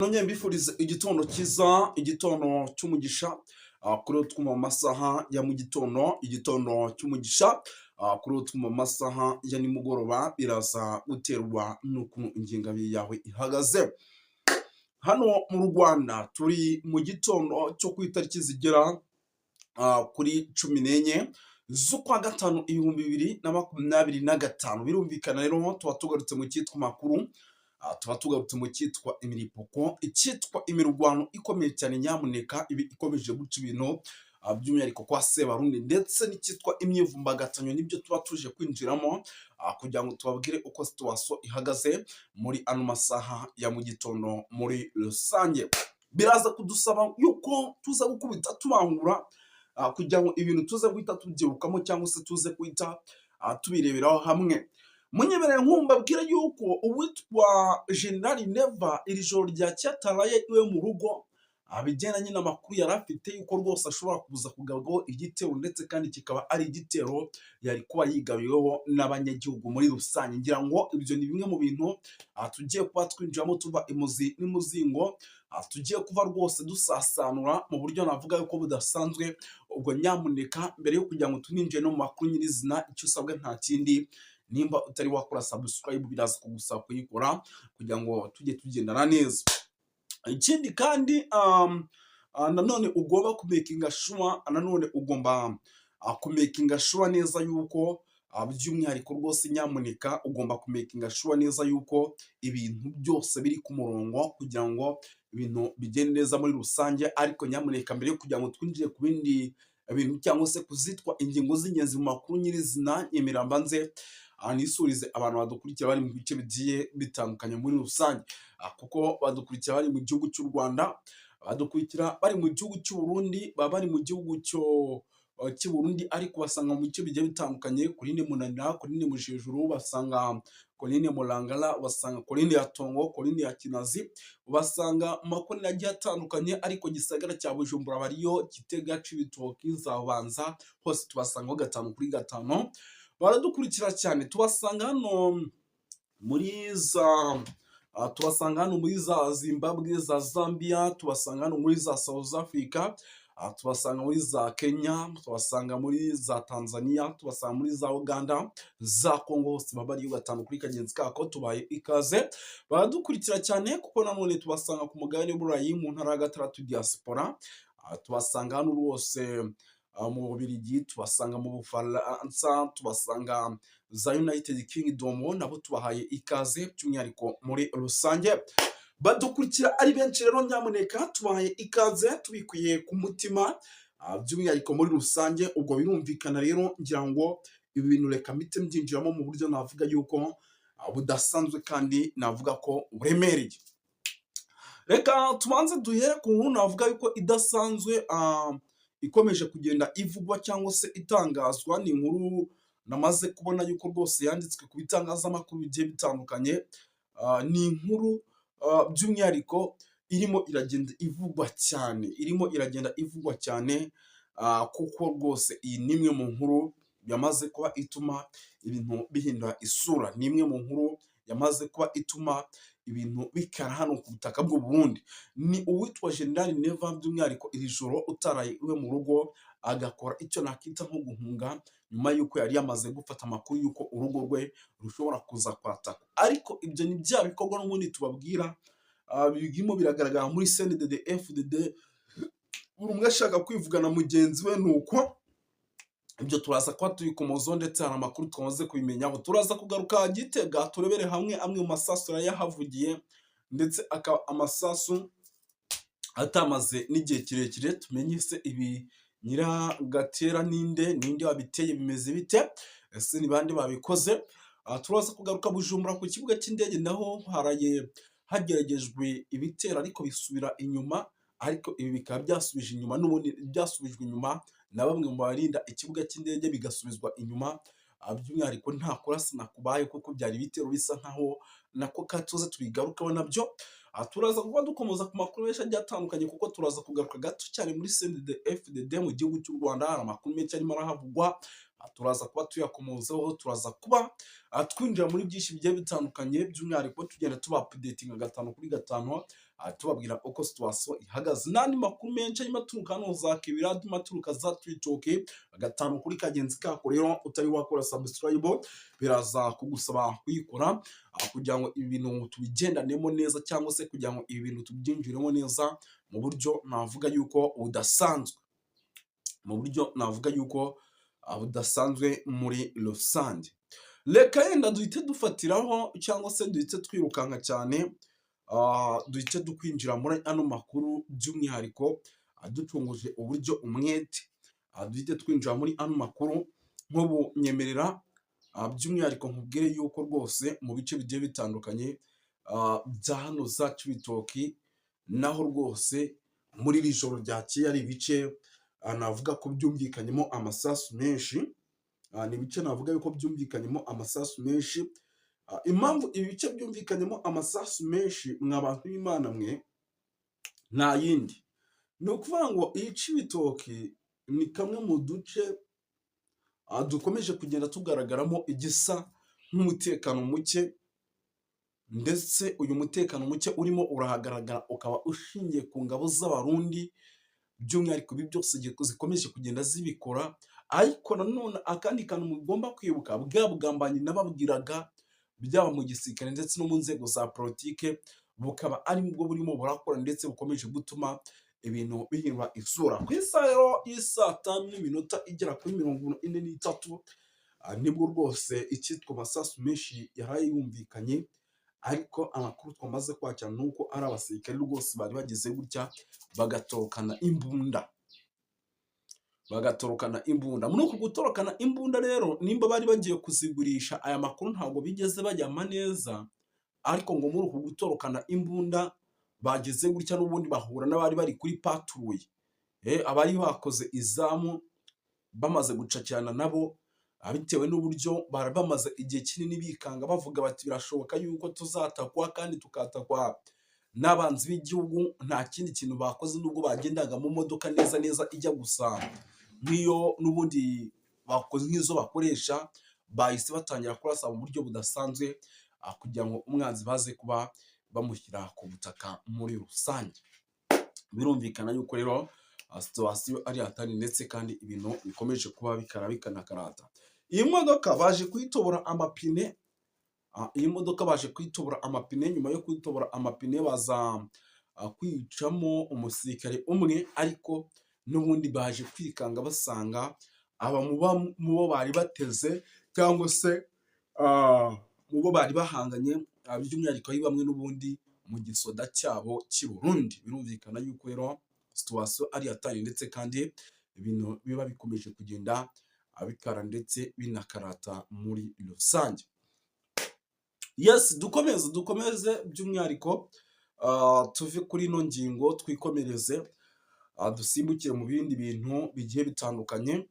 Nongeye mbifuriza igitondo cyiza, igitondo cy'umugisha, kuri utwo mu masaha ya mu gitondo, igitondo cy'umugisha, kuri utwo mu masaha ya nimugoroba, biraza guterwa n'ukuntu ingengabihe yawe ihagaze. Hano mu Rwanda turi mu gitondo cyo ku itariki zigera kuri 14 z'ukwa gatanu 2025. Birumvikana rero tuba tugarutse mu cyitwa makuru, tuba tugarutse mu cyitwa imiripoko, icyitwa imirwano ikomeye cyane nyamuneka ibi ikomeje guca ibintu by'umwihariko kwa Sebarundi, ndetse n'icyitwa imyivumbagatanyo, nibyo tuba tuje kwinjiramo kugira ngo tubabwire uko situation ihagaze muri ano masaha ya mu gitondo muri rusange. Biraza kudusaba yuko tuza gukubita tubangura kugira ngo ibintu tuze guhita tubyirukamo cyangwa se tuze guhita tubireberaho hamwe. Munyemerere nkumbabwira yuko uwitwa General Neva iri joro rya cyataraye iwe mu rugo, abigendanye n'amakuru yari afite yuko rwose ashobora kuza kugabwaho igitero, ndetse kandi kikaba ari igitero yari kuba yigabiweho n'abanyagihugu muri rusange. Ngira ngo ibyo ni bimwe mu bintu tugiye kuba twinjiramo tuva imuzi n'imuzingo, tugiye kuva rwose dusasanura mu buryo navuga yuko budasanzwe. Ubwo nyamuneka mbere yo kugira ngo tuninjire no mu makuru nyirizina, icyo usabwa nta kindi, nimba utari wakora subscribe biraza kugusaba kuyikora kugira ngo tujye tugendana neza. Ikindi kandi nanone ugomba kumakinga sure, nanone ugomba kumakinga sure neza yuko by'umwihariko rwose nyamuneka ugomba kumakinga sure neza yuko ibintu byose biri ku murongo kugira ngo ibintu bigende neza muri rusange. Ariko nyamuneka mbere yo kugira ngo twinjire ku bindi ibintu cyangwa se kuzitwa ingingo z'ingenzi mu makuru nyirizina, yemerera mbanze nisurize abantu badukurikira bari mu bice bigiye bitandukanye muri rusange, kuko badukurikira bari mu gihugu cy'u Rwanda, badukurikira bari mu gihugu cy'u Burundi, baba bari mu gihugu cy'u Burundi ariko basanga mu bice bigiye bitandukanye, Coline Munanira, Coline Mujejuru, basanga Coline Murangara, basanga Coline ya Tongo, Coline ya Kinazi, basanga mu makorine agiye atandukanye, ariko gisagara cya Bujumbura bariyo, Gitega, Cibitoki, Zabanza, hose tubasangaho 5/5. Baradukurikira cyane, tubasanga hano muri za Zimbabwe, za Zambia, tubasanga hano muri za South Africa, tubasanga muri za Kenya, tubasanga muri za Tanzania, tubasanga muri za Uganda, za Congo, hose baba ari 5 kuri kagenzi kako. Tubaye ikaze, baradukurikira cyane kuko nanone tubasanga ku mugabane w'Uburayi mu ntara ya gatandatu diaspora, tubasanga hano rwose mu Bubiligi, tubasanga mu Bufaransa, tubasanga za United Kingdom, nabo tubahaye ikaze by'umwihariko muri rusange. Badukurikira ari benshi rero nyamuneka tubahaye ikaze tubikuye ku mutima by'umwihariko muri rusange. Ubwo birumvikana rero, ngira ngo ibi bintu reka mpite mbyinjiramo mu buryo navuga yuko budasanzwe kandi navuga ko buremereye. Reka tubanze duhere ku nkuru navuga yuko idasanzwe ikomeje kugenda ivugwa cyangwa se itangazwa. Ni inkuru namaze kubona yuko rwose yanditswe ku bitangazamakuru bigiye bitandukanye. Ni inkuru by'umwihariko irimo iragenda ivugwa cyane, kuko rwose iyi ni imwe mu nkuru yamaze kuba ituma ibintu bihindura isura, ni imwe mu nkuru yamaze kuba ituma ibintu bikara hano ku butaka bw'u Burundi. Ni uwitwa General Neva by'umwihariko iri joro utaraye iwe mu rugo, agakora icyo nakita nko guhunga, nyuma yuko yari yamaze gufata amakuru yuko urugo rwe rushobora kuza kwataka. Ariko ibyo ni bya bikorwa n'ubundi tubabwira birimo biragaragara muri CNDD FDD, buri umwe ashaka kwivugana mugenzi we. Nuko ibyo turaza kuba tubikomozaho, ndetse hari amakuru twamaze kubimenyaho. Turaza kugaruka Gitega turebere hamwe amwe mu masasu yahavugiye, ndetse amasasu atamaze n'igihe kirekire, tumenye se ibi nyiragatera ninde wabiteye, bimeze bite, ese ni bande babikoze. Turaza kugaruka Bujumbura ku kibuga cy'indege, naho haraye hageragejwe ibitero ariko bisubira inyuma, ariko ibi bikaba byasubije inyuma, n'ubundi byasubijwe inyuma na bamwe mu barinda ikibuga cy'indege, bigasubizwa inyuma by'umwihariko nta kurasana kubaye, kuko byari ibitero bisa nkaho nako katuze tubigarukaho nabyo. Turaza kuba dukomoza ku makuru menshi agiye atandukanye, kuko turaza kugaruka gato cyane muri CNDD FDD mu gihugu cy'u Rwanda. Hari amakuru menshi arimo arahavugwa, turaza kuba tuyakomozaho, turaza kuba twinjira muri byinshi bigiye bitandukanye, by'umwihariko tugenda tuba updating 5/5 tubabwira uko situation ihagaze n'andi makuru menshi arimo aturuka hano za Kibira, arimo aturuka za Twitoke, gatanu kuri kagenzi kako. Rero utari wakora subscribe biraza kugusaba kuyikora kugira ngo ibi bintu tubigendanemo neza, cyangwa se kugira ngo ibi bintu tubyinjiremo neza mu buryo navuga yuko budasanzwe, mu buryo navuga yuko budasanzwe muri rusange. Reka yenda duhite dufatiraho cyangwa se duhite twirukanka cyane, duhite dukwinjira muri ano makuru by'umwihariko ducunguje uburyo umwete, duhite twinjira muri ano makuru nk'ubu. Nyemerera by'umwihariko nkubwire yuko rwose mu bice bigiye bitandukanye bya hano za Cibitoke naho rwose muri iri joro ryakeye ari ibice navuga ko byumvikanyemo amasasu menshi, ni ibice navuga yuko byumvikanyemo amasasu menshi. Impamvu ibi bice byumvikanyemo amasasu menshi mwa bantu b'Imana mwe nta yindi, ni ukuvuga ngo iyi Cibitoke ni kamwe mu duce dukomeje kugenda tugaragaramo igisa nk'umutekano muke, ndetse uyu mutekano muke urimo urahagaragara ukaba ushingiye ku ngabo z'Abarundi by'umwihariko. Ibi byose zikomeje kugenda zibikora, ariko nanone akandi kantu mugomba kwibuka, bwa bugambanyi nababwiraga byaba mu gisirikare ndetse no mu nzego za politike bukaba ari bwo burimo burakora, ndetse bukomeje gutuma ibintu bihindura isura. Ku isaha rero y'isa 5 igera kuri 43 nibwo rwose icyitwa amasasu menshi yaraye yumvikanye, ariko amakuru twamaze kwakira ni uko ari abasirikare rwose bari bageze gutya bagatorokana imbunda, muri uku gutorokana imbunda rero nimba bari bagiye kuzigurisha, aya makuru ntabwo bigeze bajyama neza, ariko ngo muri uku gutorokana imbunda bageze gutya n'ubundi bahura n'abari bari kuri patrouille, abari bakoze izamu bamaze gucakirana nabo, bitewe n'uburyo bari bamaze igihe kinini bikanga bavuga bati birashoboka yuko tuzatakwa kandi tukatakwa n'abanzi b'igihugu. Nta kindi kintu bakoze nubwo bagendaga mu modoka neza neza ijya gusa nk'iyo n'ubundi bakoze nk'izo bakoresha, bahise batangira kurasa mu buryo budasanzwe kugira ngo umwanzi baze kuba bamushyira ku butaka muri rusange. Birumvikana yuko rero situation ari hatari, ndetse kandi ibintu bikomeje kuba bikanakarata. Iyi modoka baje kuyitobora amapine, nyuma yo kuyitobora amapine baza kwicamo umusirikare umwe, ariko n'ubundi baje kwikanga basanga aba mu bo bari bateze cyangwa se mu bo bari bahanganye, by'umwihariko ari bamwe n'ubundi mu gisoda cyabo cy'i Burundi. Birumvikana yuko rero situation ari hatari, ndetse kandi ibintu biba bikomeje kugenda abikara ndetse binakarata muri rusange. Yes, dukomeze by'umwihariko tuve kuri ino ngingo twikomereze, dusimbukire mu bindi bintu bigiye bitandukanye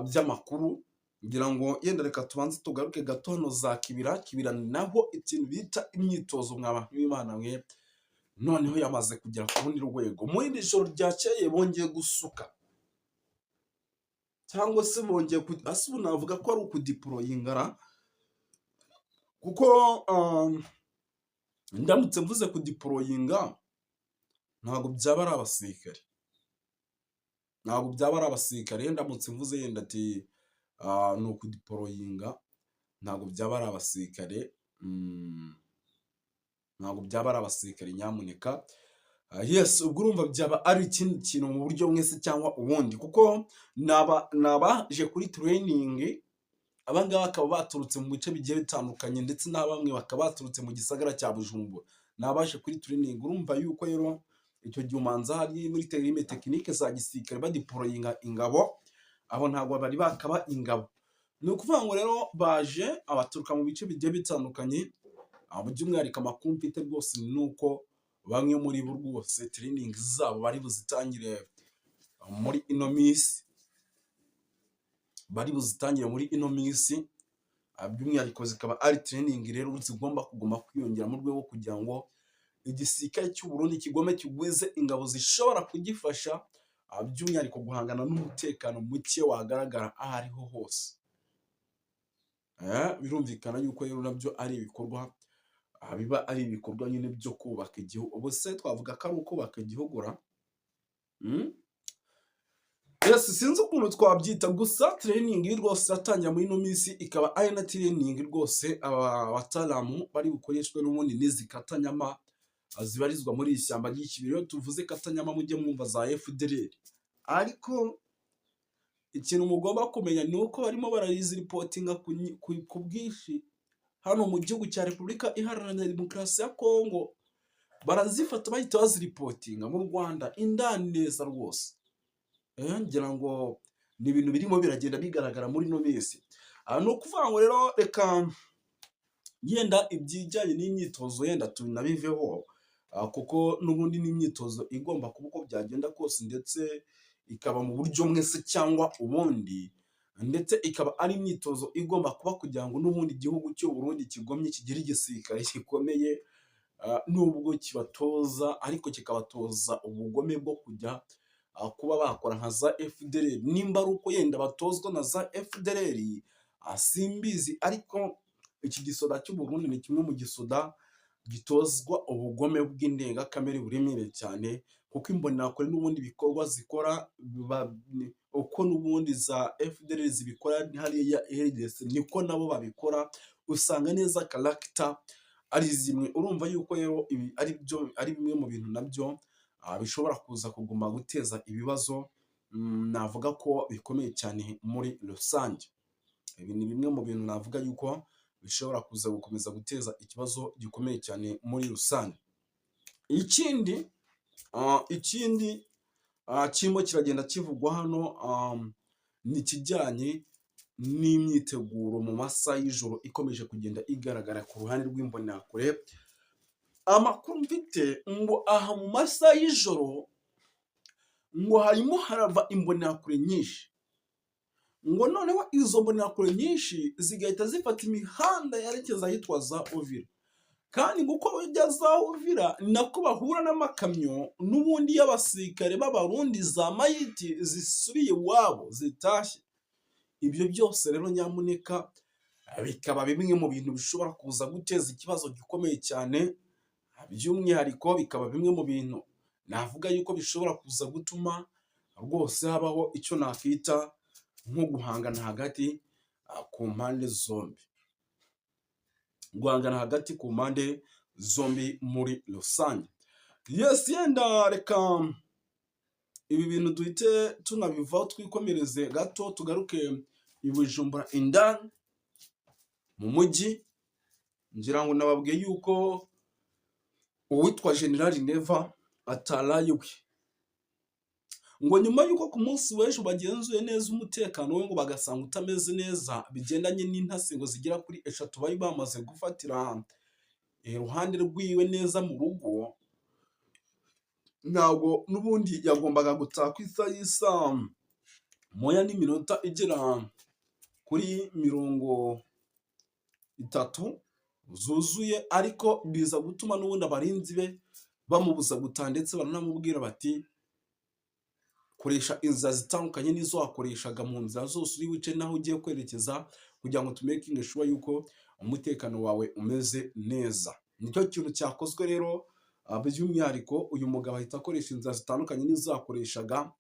by'amakuru. Ngira ngo yenda reka tubanze tugaruke gato hano za Kibira naho ikintu bita imyitozo mwa bantu b'Imana mwe noneho yamaze kugera ku rundi rwego. Muri iri joro ryakeye bongeye gusuka, cyangwa se bongeye ubu navuga ko ari ukudiporoyingara, kuko ndamutse mvuze kudiporoyinga ntabwo byaba ari abasirikare, ndamutse mvuze yenda ati ni ukudiporoyinga ntabwo byaba ari abasirikare, nyamuneka. Yes, ubwo urumva byaba ari ikindi kintu mu buryo mwese cyangwa ubundi, kuko nabaje kuri training, abangaba bakaba baturutse mu bice bigiye bitandukanye, ndetse na bamwe bakaba baturutse mu gisagara cya Bujumbura, nabaje kuri training. Urumva yuko rero icyo gihe umanza hari muri tekinike za gisirikare badiporoyinga ingabo, abo ntabwo bari bakaba ingabo. Ni ukuvuga ngo rero baje abaturuka mu bice bigiye bitandukanye, by'umwihariko amakuru mfite rwose ni uko bamwe muri bo rwose training zabo bari buzitangire muri ino minsi, by'umwihariko zikaba ari training rero zigomba kuguma kwiyongera mu rwego kugira ngo igisirikare cy'u Burundi kigome kigwize ingabo zishobora kugifasha, by'umwihariko guhangana n'umutekano muke wagaragara aho ariho hose. Birumvikana yuko rero nabyo ari ibikorwa biba ari ibikorwa nyine byo kubaka igihugu. Ubu se twavuga ko ari ukubaka igihugu ra? Yes, sinzi ukuntu twabyita, gusa training rwose iratangira muri ino minsi, ikaba ari na training rwose abataramu bari bukoreshwe n'ubundi n'izi katanyama zibarizwa muri ishyamba ry'ikibiri. Iyo tuvuze katanyama mujye mwumva za FDLR, ariko ikintu mugomba kumenya ni uko barimo baraziripotinga ku bwinshi hano mu gihugu cya Repubulika Iharanira Demokarasi ya Kongo. Barazifata bahita baziripotinga mu Rwanda indani neza rwose. Ngira ngo ni ibintu birimo biragenda bigaragara muri ino minsi. Ni ukuvuga ngo rero reka yenda ibyijyanye n'imyitozo yenda tunabiveho, kuko n'ubundi n'imyitozo igomba kuba uko byagenda kose, ndetse ikaba mu buryo mwese cyangwa ubundi, ndetse ikaba ari imyitozo igomba kuba kugira ngo n'ubundi igihugu cy'u Burundi kigomye kigira igisirikare gikomeye, nubwo kibatoza ariko kikabatoza ubugome bwo kujya kuba bakora nka za FDLR. Nimba ari uko yenda batozwa na za FDLR simbizi, ariko iki gisoda cy'u Burundi ni kimwe mu gisoda gitozwa ubugome bw'indengakamere buremere cyane, kuko imbonerakure n'ubundi bikorwa zikora uko n'ubundi za FDLR zibikora hariya RDC niko nabo babikora. Usanga neza character ari zimwe. Urumva yuko rero ibi ari bimwe mu bintu nabyo bishobora kuza kuguma guteza ibibazo, navuga ko bikomeye cyane muri rusange. Ibi ni bimwe mu bintu navuga yuko bishobora kuza gukomeza guteza ikibazo gikomeye cyane muri rusange. Ikindi kirimo kiragenda kivugwa hano ni ikijyanye n'imyiteguro mu masaha y'ijoro ikomeje kugenda igaragara ku ruhande rw'imbonerakure. Amakuru mfite ngo aha mu masaha y'ijoro ngo harimo harava imbonerakure nyinshi, ngo noneho izo mbonerakure nyinshi zigahita zifata imihanda yerekeza ahitwa za Uvira, kandi ngo uko bajya za Uvira nako bahura n'amakamyo n'ubundi y'abasirikare b'abarundi za mayiti zisubiye iwabo zitashye. Ibyo byose rero nyamuneka bikaba bimwe mu bintu bishobora kuza guteza ikibazo gikomeye cyane, by'umwihariko bikaba bimwe mu bintu navuga yuko bishobora kuza gutuma rwose habaho icyo nakwita nko guhangana hagati ku mpande zombi, guhangana hagati ku mpande zombi muri rusange. Yes, yenda reka ibi bintu duhite tunabivaho twikomereze gato tugaruke i Bujumbura indani mu mujyi. Ngira ngo nababwiye yuko uwitwa General Neva atarayiwe, ngo nyuma yuko ku munsi w'ejo bagenzuye neza umutekano we ngo bagasanga utameze neza, bigendanye n'intasi ngo zigera kuri 3 bari bamaze gufatira iruhande rwiwe neza mu rugo. Ntabwo n'ubundi yagombaga gutaha ku isaha y'isa moya n'iminota igera kuri 30 zuzuye, ariko biza gutuma n'ubundi abarinzi be bamubuza gutaha, ndetse baranamubwira bati koresha inzira zitandukanye n'izo wakoreshaga mu nzira zose uri wice naho ugiye kwerekeza, kugira ngo tumaking sure yuko umutekano wawe umeze neza. Nicyo kintu cyakozwe rero, by'umwihariko uyu mugabo ahita akoresha inzira zitandukanye n'izo yakoreshaga,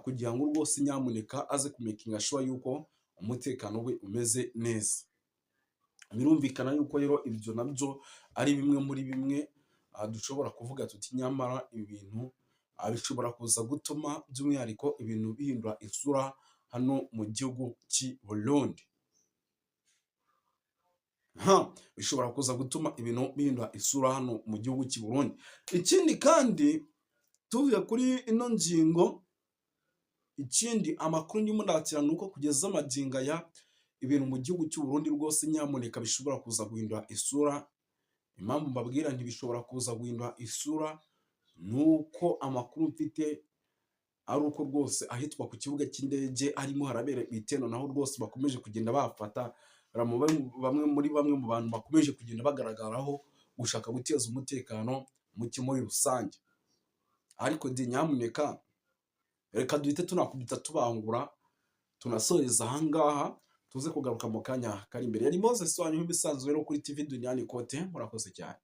kugira ngo rwose nyamuneka aze kumaking sure yuko umutekano we umeze neza. Birumvikana yuko rero ibyo nabyo ari bimwe muri bimwe dushobora kuvuga tuti nyamara ibi bintu bishobora kuza gutuma by'umwihariko ibintu bihindura isura hano mu gihugu cy'i Burundi. Bishobora kuza gutuma ibintu bihindura isura hano mu gihugu cy'i Burundi. Ikindi kandi tuvuye kuri ino ngingo, ikindi amakuru ndimo ndakira nuko kugeza amagingo aya ibintu mu gihugu cy'u Burundi rwose nyamuneka bishobora kuza guhindura isura. Impamvu mbabwira ntibishobora kuza guhindura isura nuko amakuru mfite ari uko rwose ahitwa ku kibuga cy'indege harimo harabera ibitero, naho rwose bakomeje kugenda bafata bamwe mu bantu bakomeje kugenda bagaragaraho gushaka guteza umutekano muke muri rusange. Ariko nyamuneka reka duhite tunakubita tubangura tunasoreza ahangaha, tuze kugaruka mu kanya kari imbere. Yari Moses wanyu nk'ibisanzwe rero kuri TV Duniani Kote, murakoze cyane.